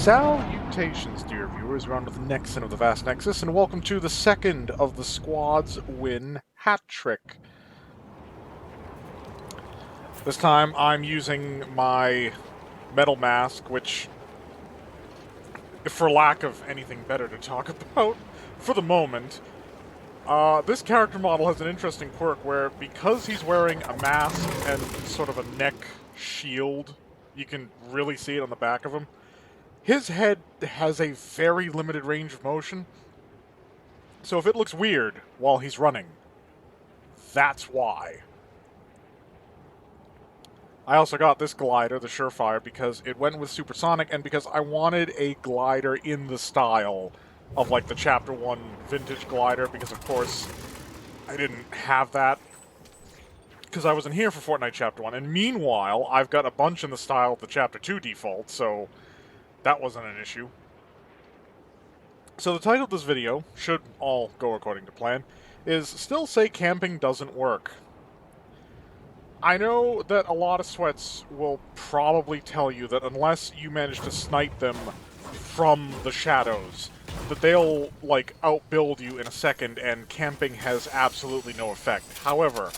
Salutations, dear viewers, around the Nexon of the Vast Nexus, and welcome to the second of the squad's win hat trick. This time I'm using my metal mask, which, for lack of anything better to talk about for the moment, this character model has an interesting quirk where, because he's wearing a mask and sort of a neck shield, you can really see it on the back of him. His head has a very limited range of motion, so if it looks weird while he's running, that's why. I also got this glider, the Surefire, because it went with Supersonic and because I wanted a glider in the style of, like, the Chapter 1 vintage glider, because, of course, I didn't have that because I wasn't here for Fortnite Chapter 1. And meanwhile, I've got a bunch in the style of the Chapter 2 default, so that wasn't an issue. So the title of this video, should all go according to plan, is Still Say Camping Doesn't Work. I know that a lot of sweats will probably tell you that unless you manage to snipe them from the shadows, that they'll, like, outbuild you in a second and camping has absolutely no effect. However,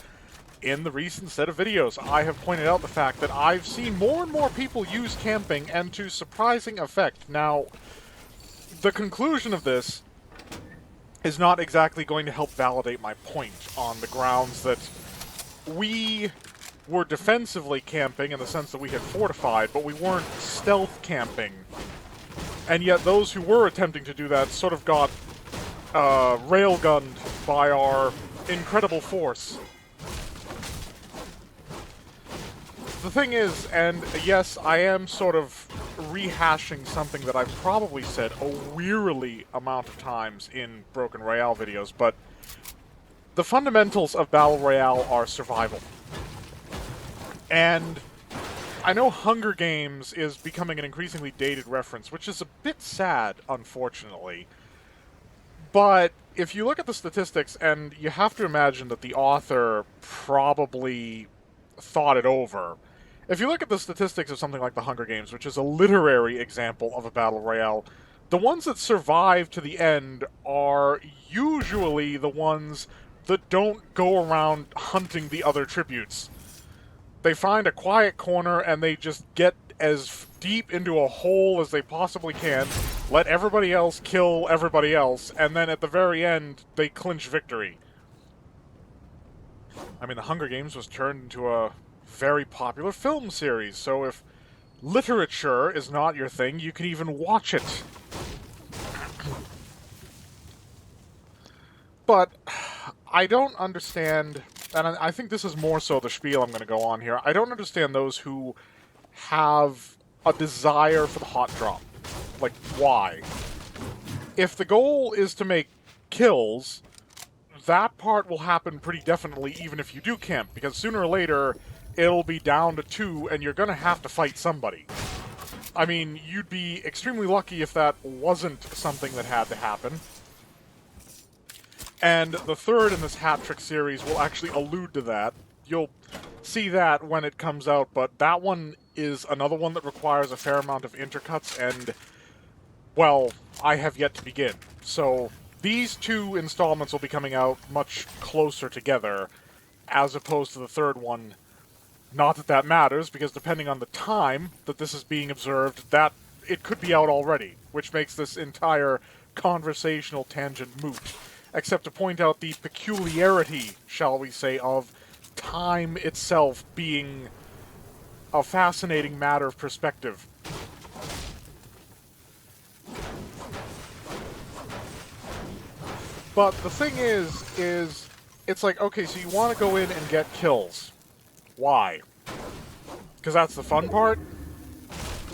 in the recent set of videos, I have pointed out the fact that I've seen more and more people use camping, and to surprising effect. Now, the conclusion of this is not exactly going to help validate my point on the grounds that we were defensively camping in the sense that we had fortified, but we weren't stealth camping. And yet those who were attempting to do that sort of got railgunned by our incredible force. The thing is, and yes, I am sort of rehashing something that I've probably said a wearily amount of times in Broken Royale videos, but the fundamentals of Battle Royale are survival. And I know Hunger Games is becoming an increasingly dated reference, which is a bit sad, unfortunately. But if you look at the statistics, and you have to imagine that the author probably thought it over. If you look at the statistics of something like the Hunger Games, which is a literary example of a battle royale, the ones that survive to the end are usually the ones that don't go around hunting the other tributes. They find a quiet corner and they just get as deep into a hole as they possibly can, let everybody else kill everybody else, and then at the very end, they clinch victory. I mean, the Hunger Games was turned into a very popular film series, so if literature is not your thing, you can even watch it. But I don't understand, and I think this is more so the spiel I'm going to go on here, I don't understand those who have a desire for the hot drop. Like, why? If the goal is to make kills, that part will happen pretty definitely even if you do camp, because sooner or later, it'll be down to 2, and you're gonna have to fight somebody. I mean, you'd be extremely lucky if that wasn't something that had to happen. And the third in this hat trick series will actually allude to that. You'll see that when it comes out, but that one is another one that requires a fair amount of intercuts, and, well, I have yet to begin. So these two installments will be coming out much closer together, as opposed to the third one. Not that that matters, because depending on the time that this is being observed, that it could be out already, which makes this entire conversational tangent moot, except to point out the peculiarity, shall we say, of time itself being a fascinating matter of perspective. But the thing is, it's like, okay, so you want to go in and get kills. Why? Because that's the fun part?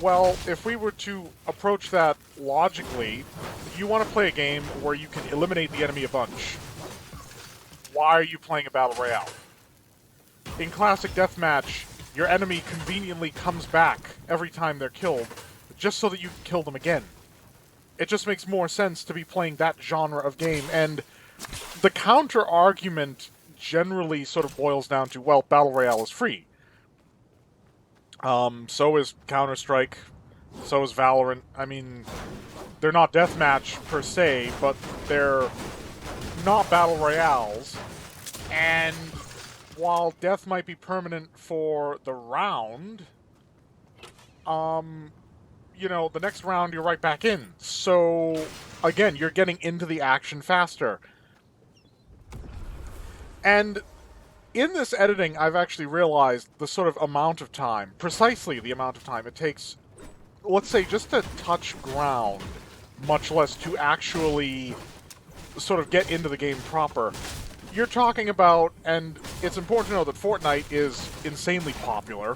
Well, if we were to approach that logically, you want to play a game where you can eliminate the enemy a bunch. Why are you playing a battle royale? In classic deathmatch, your enemy conveniently comes back every time they're killed, just so that you can kill them again. It just makes more sense to be playing that genre of game, and the counter-argument generally sort of boils down to, well, Battle Royale is free. So is Counter-Strike. So is Valorant. I mean, they're not deathmatch per se, but they're not battle royales. And while death might be permanent for the round, you know, the next round you're right back in. So, again, you're getting into the action faster. And in this editing, I've actually realized the sort of amount of time, precisely the amount of time it takes, let's say, just to touch ground, much less to actually sort of get into the game proper. You're talking about, and it's important to know that Fortnite is insanely popular,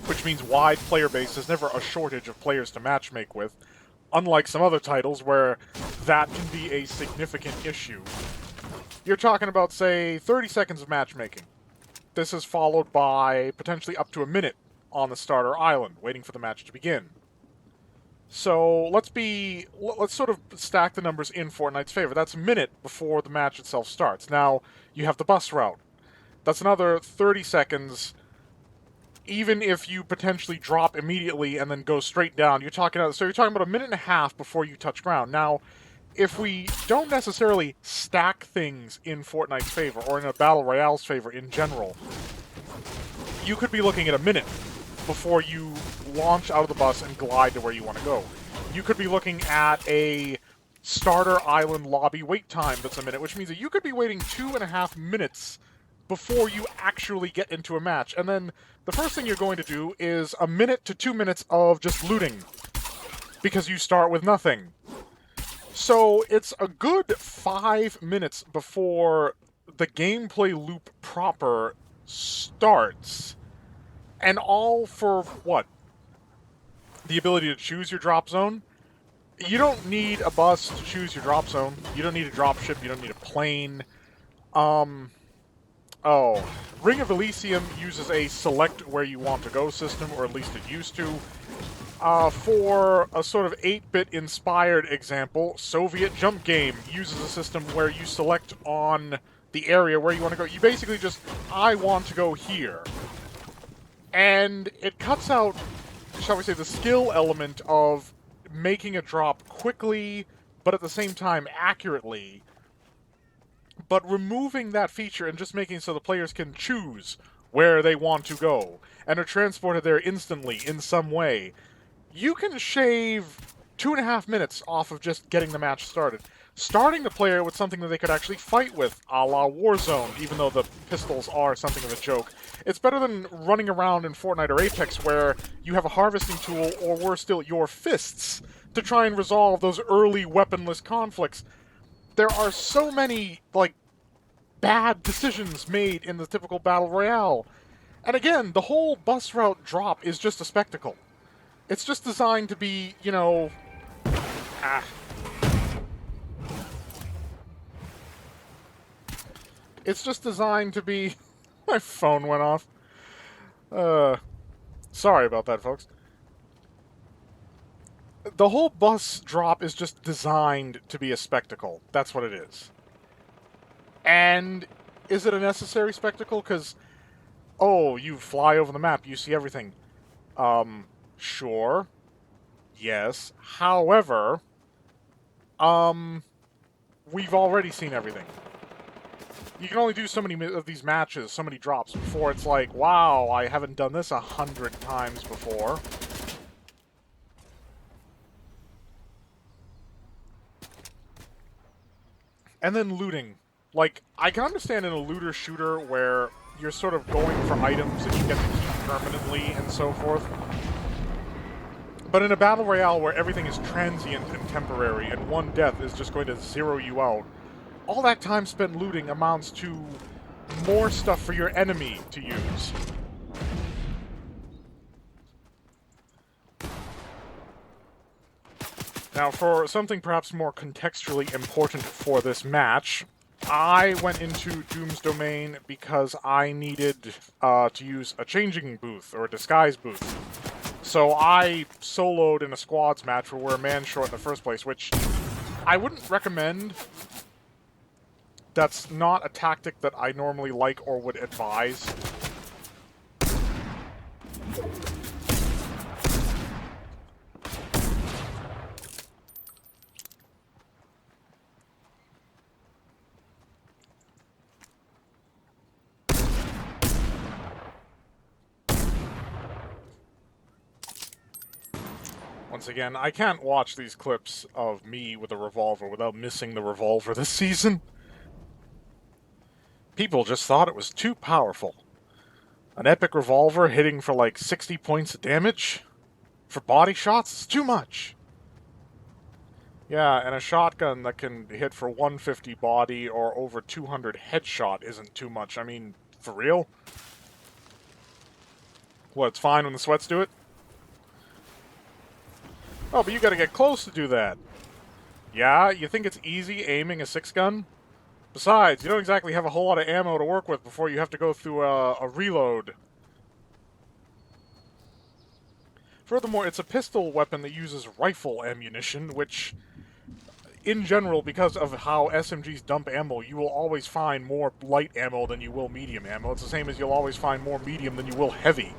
which means wide player base. There's never a shortage of players to matchmake with, unlike some other titles where that can be a significant issue. You're talking about, say, 30 seconds of matchmaking. This is followed by potentially up to a minute on the starter island, waiting for the match to begin. So let's sort of stack the numbers in Fortnite's favor. That's a minute before the match itself starts. Now, you have the bus route. That's another 30 seconds, even if you potentially drop immediately and then go straight down. You're talking about a minute and a half before you touch ground. Now, if we don't necessarily stack things in Fortnite's favor, or in a Battle Royale's favor in general, you could be looking at a minute before you launch out of the bus and glide to where you want to go. You could be looking at a starter island lobby wait time that's a minute, which means that you could be waiting 2.5 minutes before you actually get into a match. And then the first thing you're going to do is a minute to 2 minutes of just looting, because you start with nothing. So it's a good 5 minutes before the gameplay loop proper starts. And all for what? The ability to choose your drop zone? You don't need a bus to choose your drop zone. You don't need a dropship. You don't need a plane. Oh. Ring of Elysium uses a select where you want to go system, or at least it used to. For a sort of 8-bit inspired example, Soviet Jump Game uses a system where you select on the area where you want to go. You basically just, I want to go here. And it cuts out, shall we say, the skill element of making a drop quickly, but at the same time accurately. But removing that feature and just making it so the players can choose where they want to go, and are transported there instantly in some way, you can shave 2.5 minutes off of just getting the match started. Starting the player with something that they could actually fight with, a la Warzone, even though the pistols are something of a joke. It's better than running around in Fortnite or Apex where you have a harvesting tool, or worse still, your fists, to try and resolve those early weaponless conflicts. There are so many, like, bad decisions made in the typical Battle Royale. And again, the whole bus route drop is just a spectacle. It's just designed to be, you know... It's just designed to be... My phone went off. Sorry about that, folks. The whole bus drop is just designed to be a spectacle. That's what it is. And is it a necessary spectacle? Because, oh, you fly over the map, you see everything. Sure. Yes. However, we've already seen everything. You can only do so many of these matches, so many drops, before it's like, wow, I haven't done this 100 times before. And then looting. Like, I can understand in a looter shooter where you're sort of going for items that you get to keep permanently and so forth. But in a battle royale where everything is transient and temporary, and one death is just going to zero you out, all that time spent looting amounts to more stuff for your enemy to use. Now, for something perhaps more contextually important for this match, I went into Doom's Domain because I needed to use a changing booth, or a disguise booth. So I soloed in a squads match where we're a man short in the first place, which I wouldn't recommend. That's not a tactic that I normally like or would advise. Once again, I can't watch these clips of me with a revolver without missing the revolver this season. People just thought it was too powerful. An epic revolver hitting for like 60 points of damage? For body shots? It's too much. Yeah, and a shotgun that can hit for 150 body or over 200 headshot isn't too much. I mean, for real? What, it's fine when the sweats do it? Oh, but you gotta get close to do that. Yeah, you think it's easy aiming a 6-gun? Besides, you don't exactly have a whole lot of ammo to work with before you have to go through a reload. Furthermore, it's a pistol weapon that uses rifle ammunition, which, in general, because of how SMGs dump ammo, you will always find more light ammo than you will medium ammo. It's the same as you'll always find more medium than you will heavy.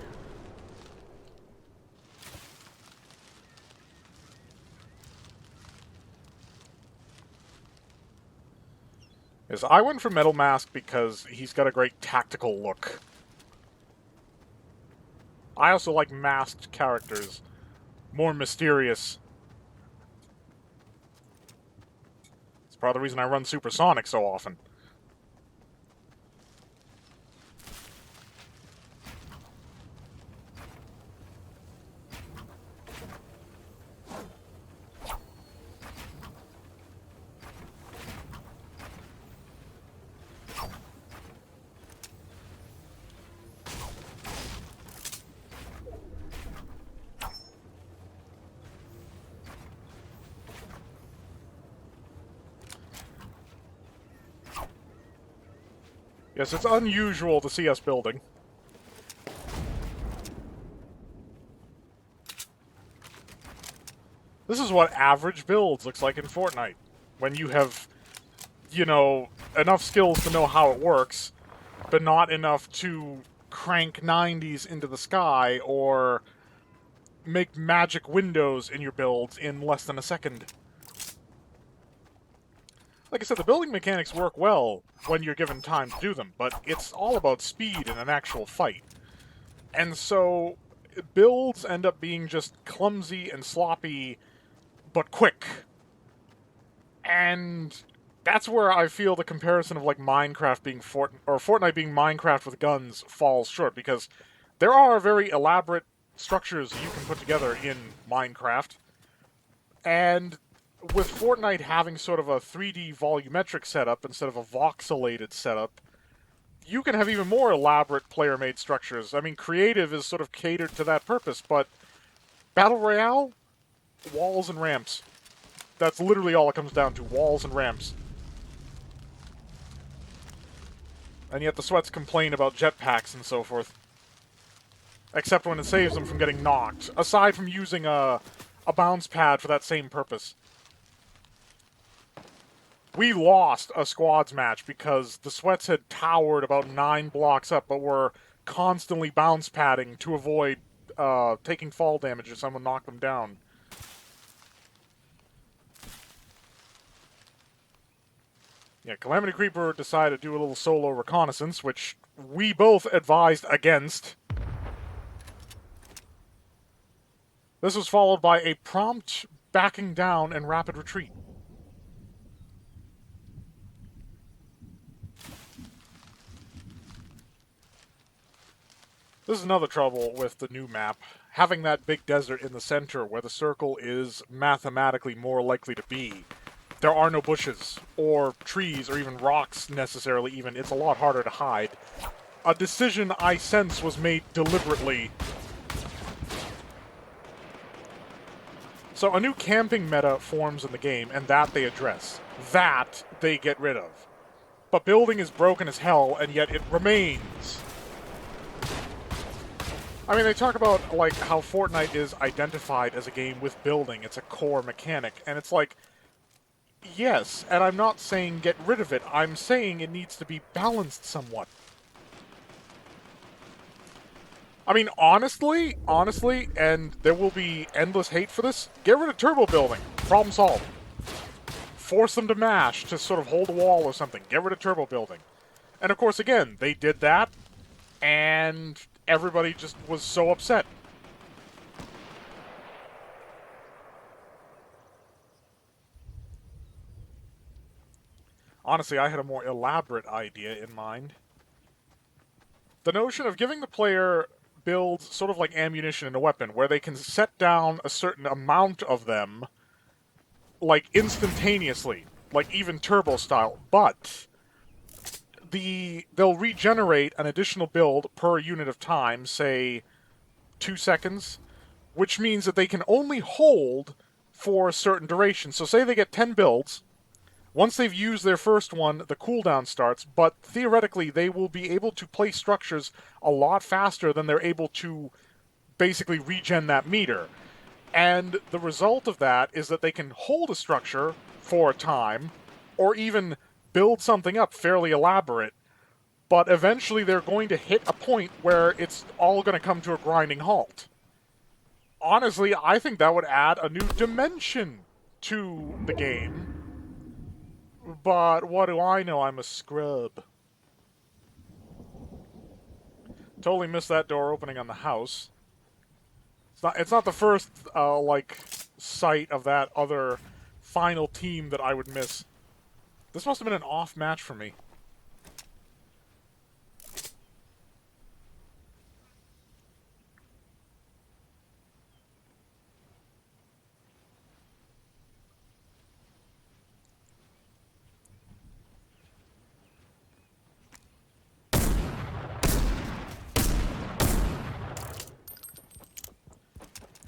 Yes, I went for Metal Mask because he's got a great tactical look. I also like masked characters. More mysterious. It's part of the reason I run Supersonic so often. Yes, it's unusual to see us building. This is what average builds looks like in Fortnite. When you have, you know, enough skills to know how it works, but not enough to crank 90s into the sky or make magic windows in your builds in less than a second. Like I said, the building mechanics work well when you're given time to do them, but it's all about speed in an actual fight. And so, builds end up being just clumsy and sloppy, but quick. And that's where I feel the comparison of like Minecraft being Fortnite being Minecraft with guns falls short, because there are very elaborate structures you can put together in Minecraft, and with Fortnite having sort of a 3D volumetric setup instead of a voxelated setup, you can have even more elaborate player-made structures. I mean, creative is sort of catered to that purpose, but Battle Royale? Walls and ramps. That's literally all it comes down to, walls and ramps. And yet the sweats complain about jetpacks and so forth. Except when it saves them from getting knocked, aside from using a bounce pad for that same purpose. We lost a squads match because the sweats had towered about 9 blocks up, but were constantly bounce padding to avoid taking fall damage if someone knocked them down. Yeah, Calamity Creeper decided to do a little solo reconnaissance, which we both advised against. This was followed by a prompt backing down and rapid retreat. This is another trouble with the new map. Having that big desert in the center where the circle is mathematically more likely to be. There are no bushes, or trees, or even rocks necessarily even. It's a lot harder to hide. A decision I sense was made deliberately. So a new camping meta forms in the game, and that they address. That they get rid of. But building is broken as hell, and yet it remains. I mean, they talk about, like, how Fortnite is identified as a game with building. It's a core mechanic, and it's like, yes, and I'm not saying get rid of it. I'm saying it needs to be balanced somewhat. I mean, honestly, and there will be endless hate for this, get rid of turbo building. Problem solved. Force them to mash to sort of hold a wall or something. Get rid of turbo building. And of course, again, they did that, and everybody just was so upset. Honestly, I had a more elaborate idea in mind. The notion of giving the player builds sort of like ammunition in a weapon, where they can set down a certain amount of them, like, instantaneously, like even turbo style, but they'll regenerate an additional build per unit of time, say 2 seconds, which means that they can only hold for a certain duration. So say they get 10 builds. Once they've used their first one, the cooldown starts, but theoretically they will be able to place structures a lot faster than they're able to basically regen that meter. And the result of that is that they can hold a structure for a time, or even build something up fairly elaborate, but eventually they're going to hit a point where it's all going to come to a grinding halt. Honestly, I think that would add a new dimension to the game. But what do I know? I'm a scrub. Totally missed that door opening on the house. It's not the first, like, sight of that other final team that I would miss. This must have been an off match for me.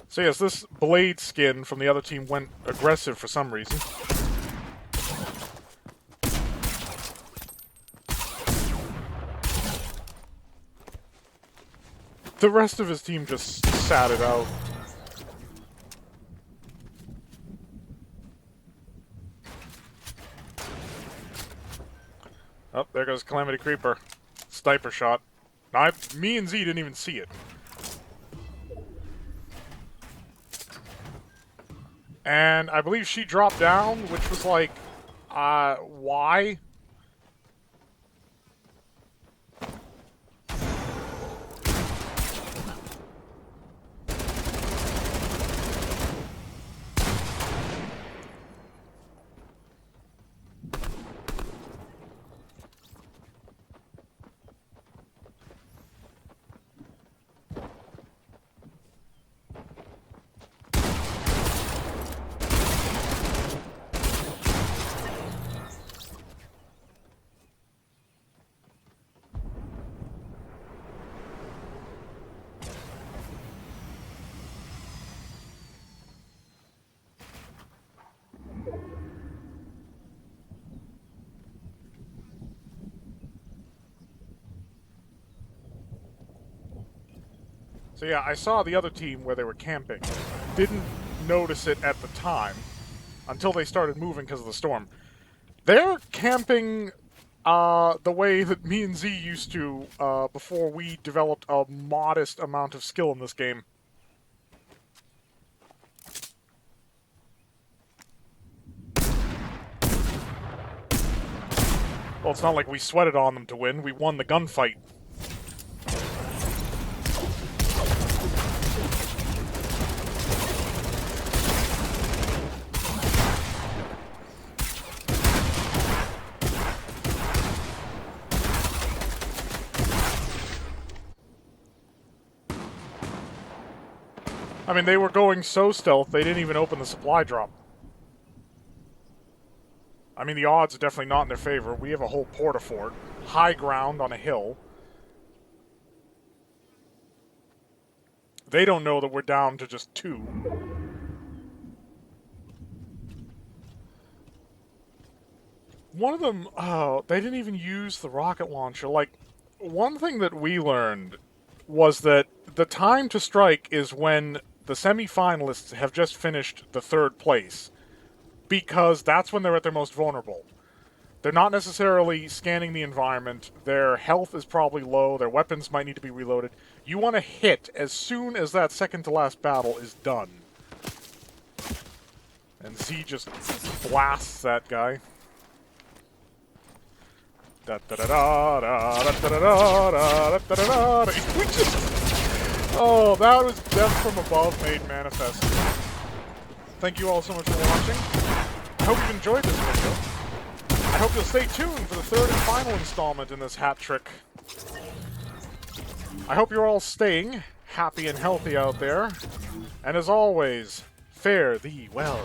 So yes, this blade skin from the other team went aggressive for some reason. The rest of his team just sat it out. Oh, there goes Calamity Creeper. Sniper shot. Me and Z didn't even see it. And I believe she dropped down, which was like, why? So yeah, I saw the other team where they were camping. Didn't notice it at the time, until they started moving because of the storm. They're camping the way that me and Z used to before we developed a modest amount of skill in this game. Well, it's not like we sweated on them to win. We won the gunfight. I mean, they were going so stealth, they didn't even open the supply drop. I mean, the odds are definitely not in their favor. We have a whole porta-fort, high ground on a hill. They don't know that we're down to just 2. One of them, they didn't even use the rocket launcher. Like, one thing that we learned was that the time to strike is when the semi-finalists have just finished the 3rd place, because that's when they're at their most vulnerable. They're not necessarily scanning the environment, their health is probably low, their weapons might need to be reloaded. You want to hit as soon as that second-to-last battle is done. And Z just blasts that guy. We just... Oh, that was death from above made manifest. Thank you all so much for watching. I hope you've enjoyed this video. I hope you'll stay tuned for the third and final installment in this hat trick. I hope you're all staying happy and healthy out there. And as always, fare thee well.